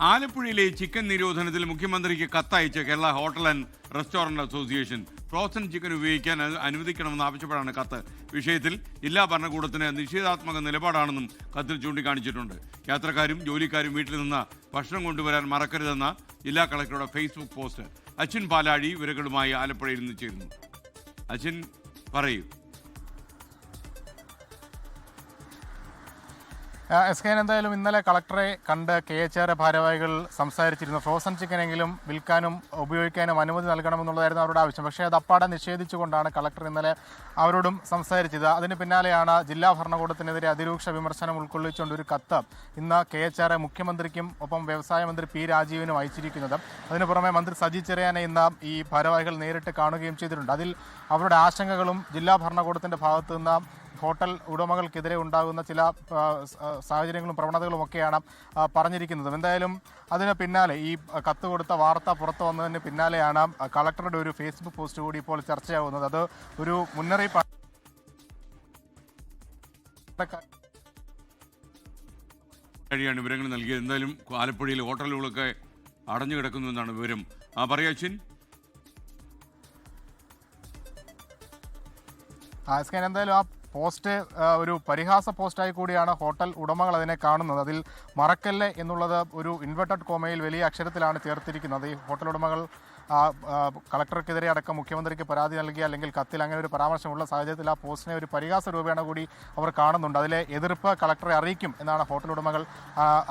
ആലപ്പുഴയിലെ ചിക്കൻ നിരോധനത്തിൽ മുഖ്യമന്ത്രിക്ക് കത്തയച്ച് Kerala hotel and restaurant association frozen chicken ഉപയോഗിക്കാൻ അനുവദിക്കണമെന്ന് ആവശ്യപ്പെടാണ് കത്ത്. വിഷയത്തിൽ ജില്ലാ ഭരണകൂടത്തിന് നിഷേധാത്മക നിലപാടാണെന്നും കത്തിൽ ചൂണ്ടിക്കാണിച്ചിട്ടുണ്ട്. യാത്രക്കാരും ജോലിക്കാരും വീട്ടിൽ നിന്ന് ഭക്ഷണം കൊണ്ടുവരാൻ മറക്കരുതെന്ന ജില്ലാ കളക്ടറുടെ ഫേസ്ബുക്ക് പോസ്റ്റ്. അശ്വിൻ പാലാഴി വിവരങ്ങളുമായി ആലപ്പുഴയിൽ നിന്ന് ചേരുന്നു. അശ്വിൻ, പറയൂ. എന്തായാലും ഇന്നലെ കളക്ടറെ കണ്ട് KHR ഭാരവാഹികൾ സംസാരിച്ചിരുന്നു. ഫ്രോസൺ ചിക്കനെങ്കിലും വിൽക്കാനും ഉപയോഗിക്കാനും അനുമതി നൽകണമെന്നുള്ളതായിരുന്നു അവരുടെ ആവശ്യം. പക്ഷേ അത് അപ്പാടെ നിഷേധിച്ചുകൊണ്ടാണ് കളക്ടർ ഇന്നലെ അവരോടും സംസാരിച്ചത്. അതിന് പിന്നാലെയാണ് ജില്ലാ ഭരണകൂടത്തിനെതിരെ അതിരൂക്ഷ വിമർശനം ഉൾക്കൊള്ളിച്ചുകൊണ്ട് ഒരു കത്ത് ഇന്ന് KHR മുഖ്യമന്ത്രിക്കും ഒപ്പം വ്യവസായ മന്ത്രി P. രാജീവിനും അയച്ചിരിക്കുന്നത്. അതിനു പുറമെ മന്ത്രി സജി ചെറിയാനെ ഇന്ന് ഈ ഭാരവാഹികൾ നേരിട്ട് കാണുകയും ചെയ്തിട്ടുണ്ട്. അതിൽ അവരുടെ ആശങ്കകളും ജില്ലാ ഭരണകൂടത്തിൻ്റെ ഭാഗത്തു നിന്ന് ഹോട്ടൽ ഉടമകൾക്കെതിരെ ഉണ്ടാകുന്ന ചില സാഹചര്യങ്ങളും പ്രവണതകളും ഒക്കെയാണ് പറഞ്ഞിരിക്കുന്നത്. എന്തായാലും അതിന് പിന്നാലെ ഈ കത്ത് കൊടുത്ത വാർത്ത പുറത്തു വന്നതിന് പിന്നാലെയാണ് കളക്ടറുടെ ഒരു ഫേസ്ബുക്ക് പോസ്റ്റ് കൂടി ഇപ്പോൾ ചർച്ചയാവുന്നത്. അത് ഒരു മുന്നറിയിപ്പാണ്. വിവരങ്ങൾ നൽകിയത്. എന്തായാലും ആലപ്പുഴയിൽ ഹോട്ടലുകളൊക്കെ അടഞ്ഞു കിടക്കുന്നു എന്നാണ് വിവരം. പറയാ അശ്വിൻ. എന്തായാലും ആ പോസ്റ്റ് ഒരു പരിഹാസ പോസ്റ്റായി കൂടിയാണ് ഹോട്ടൽ ഉടമകൾ അതിനെ കാണുന്നത്. അതിൽ മറക്കല്ലേ എന്നുള്ളത് ഒരു ഇൻവെർട്ടഡ് കോമയിൽ വലിയ അക്ഷരത്തിലാണ് ചേർത്തിരിക്കുന്നത്. ഈ ഹോട്ടൽ ഉടമകൾ കളക്ടർക്കെതിരെ അടക്കം മുഖ്യമന്ത്രിക്ക് പരാതി നൽകിയ അല്ലെങ്കിൽ കത്തിൽ അങ്ങനെ ഒരു പരാമർശമുള്ള സാഹചര്യത്തിൽ ആ പോസ്റ്റിനെ ഒരു പരിഹാസ രൂപേണ കൂടി അവർ കാണുന്നുണ്ട്. അതിലെ എതിർപ്പ് കളക്ടറെ അറിയിക്കും എന്നാണ് ഹോട്ടൽ ഉടമകൾ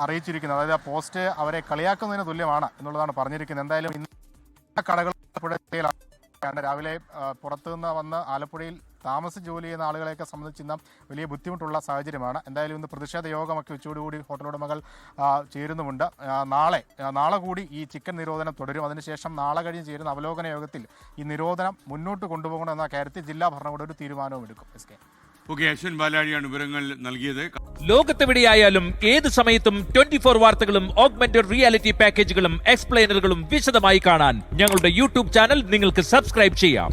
അറിയിച്ചിരിക്കുന്നത്. അതായത് ആ പോസ്റ്റ് അവരെ കളിയാക്കുന്നതിന് തുല്യമാണ് എന്നുള്ളതാണ് പറഞ്ഞിരിക്കുന്നത്. എന്തായാലും ഇന്ന് കടകൾ രാവിലെ പുറത്തുനിന്ന് വന്ന് ആലപ്പുഴയിൽ താമസിച്ച് ജോലി ചെയ്യുന്ന ആളുകളെയൊക്കെ സംബന്ധിച്ച് ഇന്ന് വലിയ ബുദ്ധിമുട്ടുള്ള സാഹചര്യമാണ്. എന്തായാലും ഇന്ന് പ്രതിഷേധ യോഗമൊക്കെ ഉച്ചയോടുകൂടി ഹോട്ടൽ ഉടമകൾ ചേരുന്നുമുണ്ട്. നാളെ കൂടി ഈ ചിക്കൻ നിരോധനം തുടരും. അതിനുശേഷം നാളെ കഴിഞ്ഞ് ചേരുന്ന അവലോകന യോഗത്തിൽ ഈ നിരോധനം മുന്നോട്ട് കൊണ്ടുപോകണം എന്ന കാര്യത്തിൽ ജില്ലാ ഭരണകൂടം ഒരു തീരുമാനവും എടുക്കും. അശ്വിൻ ബാലാഴിയാണ് വിവരങ്ങൾ നൽകിയത്. ലോകത്തെവിടെയായാലും ഏത് സമയത്തും 24 വാർത്തകളും ഓഗ്മെന്റഡ് റിയാലിറ്റി പാക്കേജുകളും എക്സ്പ്ലെയിനറുകളും വിശദമായി കാണാൻ ഞങ്ങളുടെ YouTube ചാനൽ നിങ്ങൾക്ക് സബ്സ്ക്രൈബ് ചെയ്യാം.